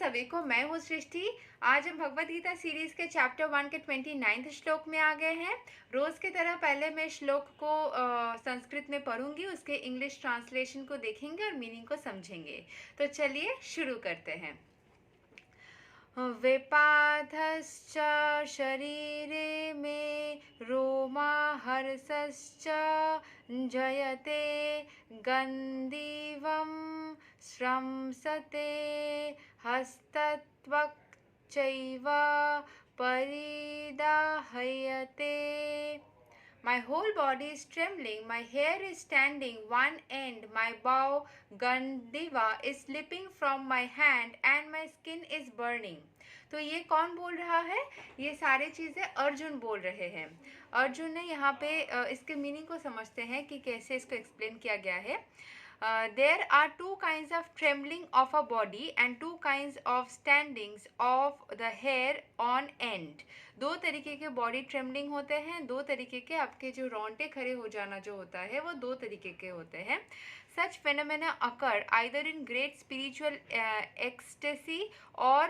सभी को। मैं हूँ सृष्टि। आज हम भगवद गीता सीरीज के चैप्टर 1 के 29 श्लोक में आ गए हैं। रोज की तरह पहले मैं श्लोक को संस्कृत में पढ़ूंगी, उसके इंग्लिश ट्रांसलेशन को देखेंगे और मीनिंग को समझेंगे। तो चलिए शुरू करते हैं। विपाधश्च शरीरे मे रोमाहर्षश्च जयते गन्धीवं स्रंसते हस्तत्वक् चैव परिदाह्यते। My whole body is trembling, my hair is standing one end, my bow Gandiva is slipping from my hand and my skin is burning. तो ये कौन बोल रहा है? ये सारे चीज़ें अर्जुन बोल रहे हैं। अर्जुन ने यहाँ पे इसके मीनिंग को समझते हैं कि कैसे इसको एक्सप्लेन किया गया है। There are two kinds of trembling of a body and two kinds of standings of the hair on end. दो तरीके के बॉडी ट्रेमलिंग होते हैं, दो तरीके के आपके जो रोंगटे खड़े हो जाना जो होता है वो दो तरीके के होते हैं। Such phenomena occur either in great spiritual ecstasy or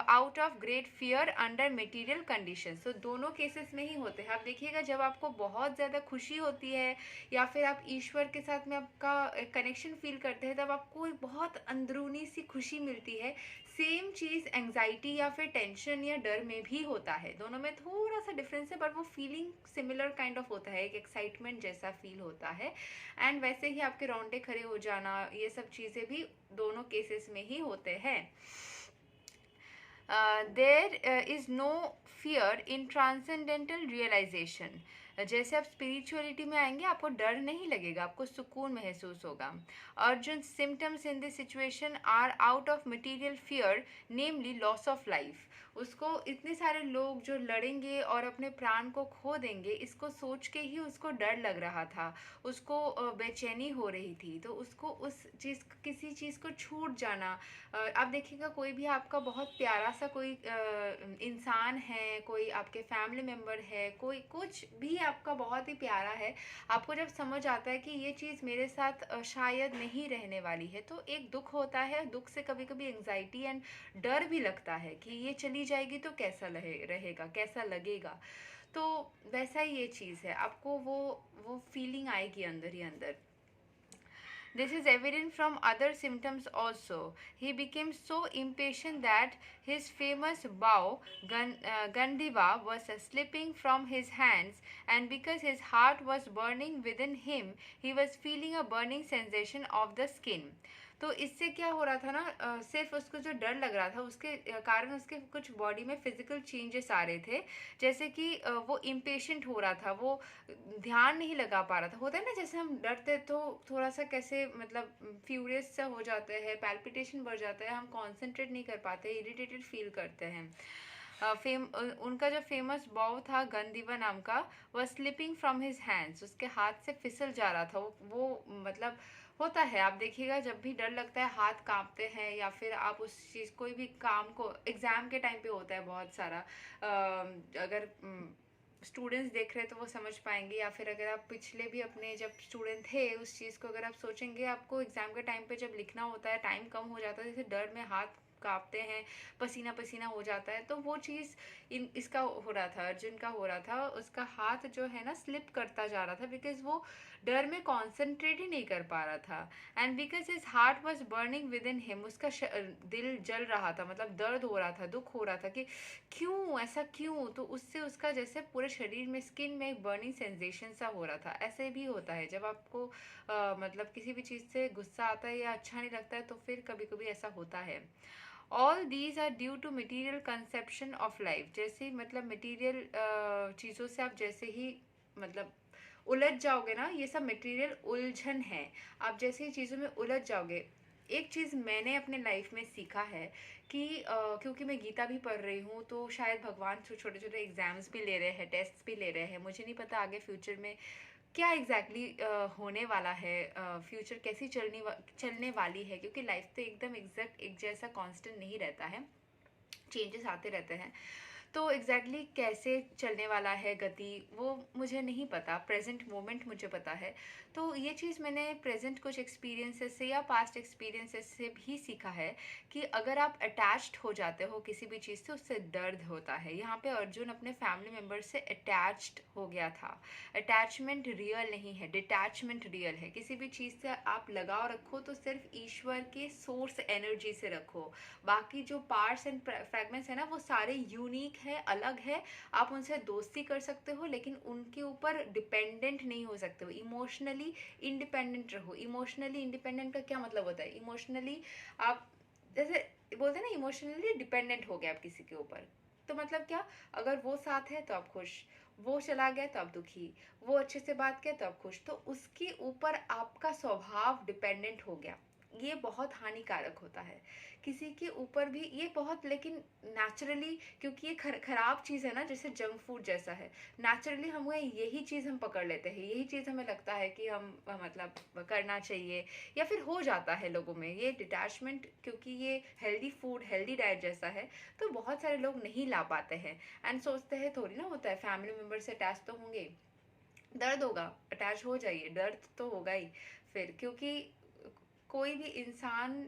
out of great fear under material conditions. तो दोनों केसेस में ही होते हैं। आप देखिएगा, जब आपको बहुत ज़्यादा खुशी होती है या फिर आप ईश्वर के साथ में आपका कनेक्शन फील करते हैं, तब आपको बहुत अंदरूनी सी खुशी मिलती है। सेम चीज़ एंग्जाइटी या फिर टेंशन या डर में भी होता है। दोनों में थोड़ा सा डिफरेंस है, बट वो फीलिंग सिमिलर काइंड ऑफ होता है, एक एक्साइटमेंट जैसा फील होता है। एंड वैसे ही आपके रोंगटे खड़े हो जाना, ये सब चीज़ें भी दोनों केसेस में ही होते हैं। There is no fear in transcendental realization. जैसे आप स्पिरिचुअलिटी में आएंगे, आपको डर नहीं लगेगा, आपको सुकून महसूस होगा। Arjun symptoms in this situation are out of material fear, namely loss of life. उसको इतने सारे लोग जो लड़ेंगे और अपने प्राण को खो देंगे, इसको सोच के ही उसको डर लग रहा था, उसको बेचैनी हो रही थी। तो उसको उस चीज़, किसी चीज़ को छूट जाना, आप देखिएगा कोई भी आपका बहुत प्यारा सा कोई इंसान है, कोई आपके फैमिली मेम्बर है, कोई कुछ भी आपका बहुत ही प्यारा है, आपको जब समझ आता है कि ये चीज़ मेरे साथ शायद नहीं रहने वाली है, तो एक दुख होता है। दुख से कभी कभी एंग्जाइटी एंड डर भी लगता है कि ये चली जाएगी तो कैसा रहेगा, कैसा लगेगा। तो वैसा ही ये चीज़ है, आपको वो फीलिंग आएगी अंदर ही अंदर। This is evident from other symptoms also. He became so impatient that his famous bow, Gandiva, was slipping from his hands, and because his heart was burning within him, he was feeling a burning sensation of the skin. तो इससे क्या हो रहा था ना, सिर्फ उसको जो डर लग रहा था उसके कारण उसके कुछ बॉडी में फिजिकल चेंजेस आ रहे थे। जैसे कि वो इम्पेशेंट हो रहा था, वो ध्यान नहीं लगा पा रहा था। होता है ना, जैसे हम डरते तो थोड़ा सा कैसे मतलब फ्यूरियस सा हो जाते हैं, पैल्पिटेशन बढ़ जाता है, हम कॉन्सेंट्रेट नहीं कर पाते, इरिटेटेड फील करते हैं। उनका जो फेमस बॉव था गंदीवा नाम का, वह स्लिपिंग फ्रॉम हिज हैंड्स, उसके हाथ से फिसल जा रहा था। वो मतलब होता है, आप देखिएगा जब भी डर लगता है हाथ कांपते हैं, या फिर आप उस चीज़ कोई भी काम को, एग्ज़ाम के टाइम पे होता है बहुत सारा। अगर स्टूडेंट्स देख रहे हैं तो वो समझ पाएंगे, या फिर अगर आप पिछले भी अपने जब स्टूडेंट थे उस चीज़ को अगर आप सोचेंगे, आपको एग्ज़ाम के टाइम पे जब लिखना होता है, टाइम कम हो जाता है, जैसे डर में हाथ कांपते हैं, पसीना पसीना हो जाता है, तो वो चीज़ इसका हो रहा था, अर्जुन का हो रहा था। उसका हाथ जो है ना स्लिप करता जा रहा था, बिकॉज वो डर में कॉन्सेंट्रेट ही नहीं कर पा रहा था। And because his heart was burning with in him, उसका दिल जल रहा था, मतलब दर्द हो रहा था, दुख हो रहा था कि क्यों ऐसा क्यों। तो उससे उसका जैसे पूरे शरीर में, स्किन में एक बर्निंग सेंसेशन सा हो रहा था। ऐसे भी होता है जब आपको मतलब किसी भी चीज़ से गुस्सा आता है या अच्छा नहीं लगता है, तो फिर कभी कभी ऐसा होता है। All these are due to material conception of life. जैसे मतलब मटीरियल चीज़ों से आप जैसे ही मतलब उलझ जाओगे ना, ये सब मटेरियल उलझन है। आप जैसे ही चीज़ों में उलझ जाओगे, एक चीज़ मैंने अपने लाइफ में सीखा है कि क्योंकि मैं गीता भी पढ़ रही हूँ, तो शायद भगवान छोटे छोटे एग्जाम्स भी ले रहे हैं, टेस्ट्स भी ले रहे हैं। मुझे नहीं पता आगे फ्यूचर में क्या एग्जैक्टली होने वाला है, फ्यूचर कैसी चलने वाली है, क्योंकि लाइफ तो एकदम एग्जैक्ट एक जैसा कांस्टेंट नहीं रहता है, चेंजेस आते रहते हैं। तो एग्ज़ैक्टली कैसे चलने वाला है गति, वो मुझे नहीं पता, प्रेज़ेंट मोमेंट मुझे पता है। तो ये चीज़ मैंने प्रेज़ेंट कुछ एक्सपीरियंसेस से या पास्ट एक्सपीरियंसेस से भी सीखा है कि अगर आप अटैच्ड हो जाते हो किसी भी चीज़ से, उससे दर्द होता है। यहाँ पे अर्जुन अपने फैमिली मेंबर से अटैच्ड हो गया था। अटैचमेंट रियल नहीं है, डिटैचमेंट रियल है। किसी भी चीज़ से आप लगाव रखो तो सिर्फ ईश्वर के सोर्स एनर्जी से रखो। बाकी जो पार्ट्स एंड फ्रेगमेंट्स है ना, वो सारे यूनिक है, अलग है। आप उनसे दोस्ती कर सकते हो लेकिन उनके ऊपर डिपेंडेंट नहीं हो सकते हो। इमोशनली इंडिपेंडेंट रहो। इमोशनली इंडिपेंडेंट का क्या मतलब होता है? इमोशनली आप जैसे बोलते हैं ना, इमोशनली डिपेंडेंट हो गए आप किसी के ऊपर, तो मतलब क्या? अगर वो साथ है तो आप खुश, वो चला गया तो आप दुखी, वो अच्छे से बात किया तो आप खुश, तो उसके ऊपर आपका स्वभाव डिपेंडेंट हो गया। ये बहुत हानिकारक होता है किसी के ऊपर भी, ये बहुत, लेकिन नेचुरली, क्योंकि ये खराब चीज़ है ना, जैसे जंक फूड जैसा है। नेचुरली हमें यही चीज़ हम पकड़ लेते हैं, यही चीज़ हमें लगता है कि हम मतलब करना चाहिए, या फिर हो जाता है लोगों में ये डिटैचमेंट, क्योंकि ये हेल्दी फूड, हेल्दी डाइट जैसा है। तो बहुत सारे लोग नहीं ला पाते हैं एंड सोचते हैं थोड़ी ना होता है, फैमिली मेम्बर से अटैच तो होंगे, दर्द होगा, अटैच हो जाइए, दर्द तो होगा ही फिर, क्योंकि कोई भी इंसान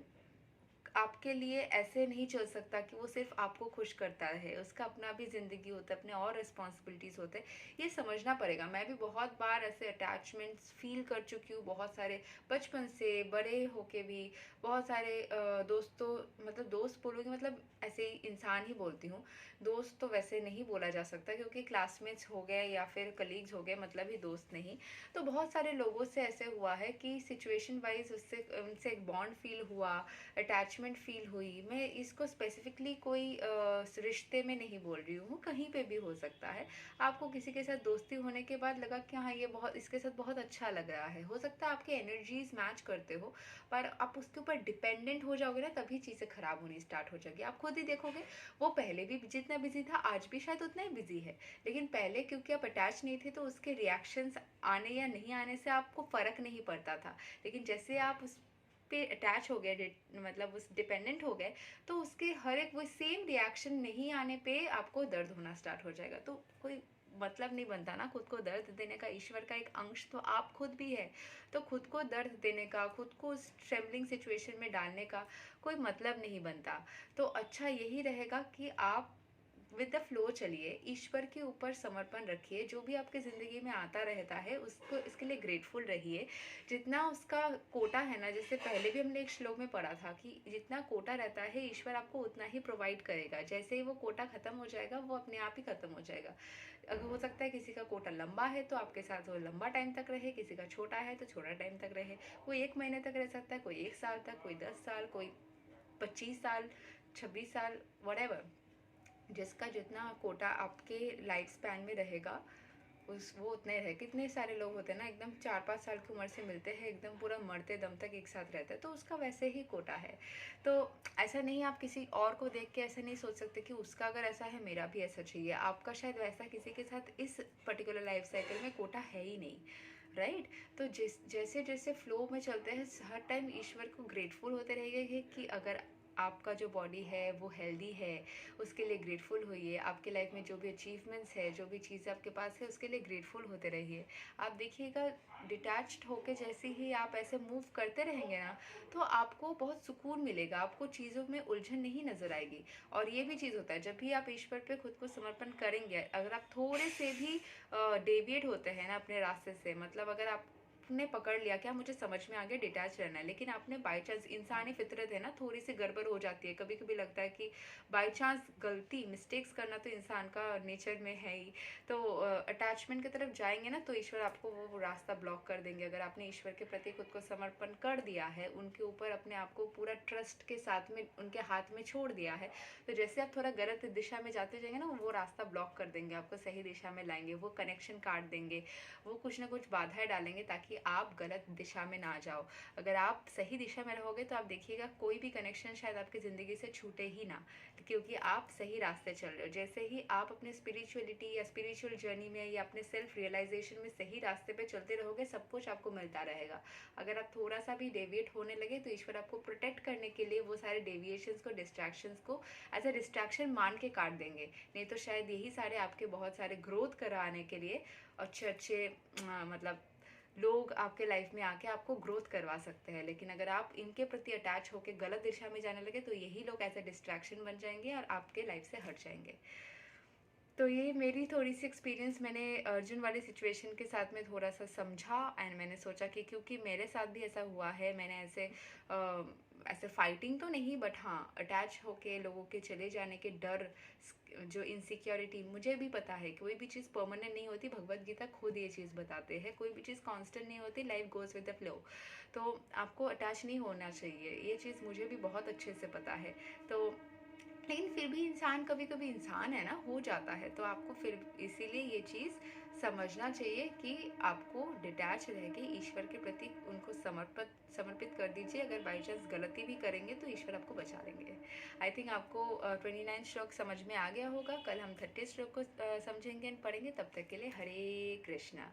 आपके लिए ऐसे नहीं चल सकता कि वो सिर्फ आपको खुश करता है। उसका अपना भी ज़िंदगी होता है, अपने और रिस्पॉन्सिबिलिटीज़ होते हैं। ये समझना पड़ेगा। मैं भी बहुत बार ऐसे अटैचमेंट्स फ़ील कर चुकी हूँ, बहुत सारे, बचपन से बड़े होके भी। बहुत सारे दोस्तों, मतलब दोस्त बोलोगे मतलब ऐसे ही इंसान ही बोलती हूँ। दोस्त तो वैसे नहीं बोला जा सकता, क्योंकि क्लासमेट्स हो गए या फिर कलीग्स हो गए, मतलब ही दोस्त नहीं। तो बहुत सारे लोगों से ऐसे हुआ है कि सिचुएशन वाइज उससे उनसे एक बॉन्ड फील हुआ, अटैचमेंट फील हुई। मैं इसको स्पेसिफिकली कोई रिश्ते में नहीं बोल रही हूँ, कहीं पे भी हो सकता है। आपको किसी के साथ दोस्ती होने के बाद लगा कि हाँ, ये बहुत, इसके साथ बहुत अच्छा लग रहा है, हो सकता है आपके एनर्जीज मैच करते हो, पर आप उसके ऊपर डिपेंडेंट हो जाओगे ना, तभी चीज़ें खराब होनी स्टार्ट हो जाएगी। आप खुद ही देखोगे, वो पहले भी जितना बिजी था, आज भी शायद उतना ही बिजी है, लेकिन पहले क्योंकि आप अटैच नहीं थे तो उसके रिएक्शंस आने या नहीं आने से आपको फ़र्क नहीं पड़ता था। लेकिन जैसे आप उस पे अटैच हो गए, मतलब उस डिपेंडेंट हो गए, तो उसके हर एक वो सेम रिएक्शन नहीं आने पे आपको दर्द होना स्टार्ट हो जाएगा। तो कोई मतलब नहीं बनता ना खुद को दर्द देने का। ईश्वर का एक अंश तो आप खुद भी है, तो खुद को दर्द देने का, खुद को उस ट्रेमलिंग सिचुएशन में डालने का कोई मतलब नहीं बनता। तो अच्छा यही रहेगा कि आप विद द फ्लो चलिए, ईश्वर के ऊपर समर्पण रखिए। जो भी आपके ज़िंदगी में आता रहता है उसको, इसके लिए ग्रेटफुल रहिए। जितना उसका कोटा है ना, जैसे पहले भी हमने एक श्लोक में पढ़ा था कि जितना कोटा रहता है ईश्वर आपको उतना ही प्रोवाइड करेगा। जैसे ही वो कोटा ख़त्म हो जाएगा, वो अपने आप ही ख़त्म हो जाएगा। अगर हो सकता है किसी का कोटा लंबा है तो आपके साथ वो लंबा टाइम तक रहे, किसी का छोटा है तो छोटा टाइम तक रहे। कोई 1 महीने तक रह सकता है, कोई 1 साल तक, कोई 10 साल, कोई 25 साल, 26 साल, वट, जिसका जितना कोटा आपके लाइफ स्पैन में रहेगा, उस वो उतने रहे। कितने सारे लोग होते हैं ना, एकदम 4-5 साल की उम्र से मिलते हैं, एकदम पूरा मरते दम तक एक साथ रहते हैं, तो उसका वैसे ही कोटा है। तो ऐसा नहीं, आप किसी और को देख के ऐसा नहीं सोच सकते कि उसका अगर ऐसा है मेरा भी ऐसा चाहिए। आपका शायद वैसा किसी के साथ इस पर्टिकुलर लाइफ साइकिल में कोटा है ही नहीं, राइट। तो जैसे जैसे फ्लो में चलते हैं, हर टाइम ईश्वर को ग्रेटफुल होते रहेंगे कि अगर आपका जो बॉडी है वो हेल्दी है, उसके लिए ग्रेटफुल होइए। आपके लाइफ में जो भी अचीवमेंट्स है, जो भी चीज़ आपके पास है, उसके लिए ग्रेटफुल होते रहिए। आप देखिएगा, डिटैच्ड होके जैसे ही आप ऐसे मूव करते रहेंगे ना, तो आपको बहुत सुकून मिलेगा, आपको चीज़ों में उलझन नहीं नज़र आएगी। और ये भी चीज़ होता है, जब भी आप ईश्वर पे खुद को समर्पण करेंगे, अगर आप थोड़े से भी डेविएट होते हैं ना अपने रास्ते से, मतलब अगर आपने पकड़ लिया क्या मुझे समझ में आ गया डिटैच रहना है, लेकिन आपने बाई चांस, इंसानी फितरत है ना, थोड़ी सी गड़बड़ हो जाती है, कभी कभी लगता है कि बाई चांस गलती, मिस्टेक्स करना तो इंसान का नेचर में है ही। तो अटैचमेंट की तरफ जाएंगे ना, तो ईश्वर आपको वो रास्ता ब्लॉक कर देंगे। अगर आपने ईश्वर के प्रति खुद को समर्पण कर दिया है, उनके ऊपर अपने आप को पूरा ट्रस्ट के साथ में उनके हाथ में छोड़ दिया है, तो जैसे आप थोड़ा गलत दिशा में जाते जाएंगे ना, वो रास्ता ब्लॉक कर देंगे, आपको सही दिशा में लाएंगे, वो कनेक्शन काट देंगे, वो कुछ ना कुछ बाधाएं डालेंगे ताकि आप गलत दिशा में ना जाओ। अगर आप सही दिशा में रहोगे तो आप देखिएगा कोई भी कनेक्शन शायद आपकी ज़िंदगी से छूटे ही ना, क्योंकि आप सही रास्ते चल रहे हो। जैसे ही आप अपने स्पिरिचुअलिटी या स्पिरिचुअल जर्नी में या अपने सेल्फ रियलाइजेशन में सही रास्ते पे चलते रहोगे, सब कुछ आपको मिलता रहेगा। अगर आप थोड़ा सा भी डेविएट होने लगे तो ईश्वर आपको प्रोटेक्ट करने के लिए वो सारे डेविएशंस को, डिस्ट्रैक्शंस को एज अ डिस्ट्रैक्शन मान के काट देंगे। नहीं तो शायद यही सारे आपके बहुत सारे ग्रोथ कराने के लिए अच्छे अच्छे मतलब लोग आपके लाइफ में आके आपको ग्रोथ करवा सकते हैं। लेकिन अगर आप इनके प्रति अटैच होकर गलत दिशा में जाने लगे तो यही लोग ऐसे डिस्ट्रैक्शन बन जाएंगे और आपके लाइफ से हट जाएंगे। तो ये मेरी थोड़ी सी एक्सपीरियंस मैंने अर्जुन वाली सिचुएशन के साथ में थोड़ा सा समझा, एंड मैंने सोचा कि क्योंकि मेरे साथ भी ऐसा हुआ है, मैंने ऐसे फाइटिंग तो नहीं बट हाँ अटैच होके लोगों के चले जाने के डर, जो इनसिक्योरिटी, मुझे भी पता है कोई भी चीज़ परमानेंट नहीं होती। भगवत गीता खुद ये चीज़ बताते हैं, कोई भी चीज़ कांस्टेंट नहीं होती, life goes with the flow. तो आपको अटैच नहीं होना चाहिए, ये चीज़ मुझे भी बहुत अच्छे से पता है। तो लेकिन फिर भी इंसान कभी कभी इंसान है ना, हो जाता है। तो आपको फिर इसीलिए ये चीज़ समझना चाहिए कि आपको डिटैच रह के ईश्वर के प्रति उनको समर्पित समर्पित कर दीजिए। अगर बाई चांस गलती भी करेंगे तो ईश्वर आपको बचा लेंगे। आई थिंक आपको 29 श्लोक समझ में आ गया होगा। कल हम 30 श्लोक को समझेंगे एंड पढ़ेंगे। तब तक के लिए हरे कृष्णा।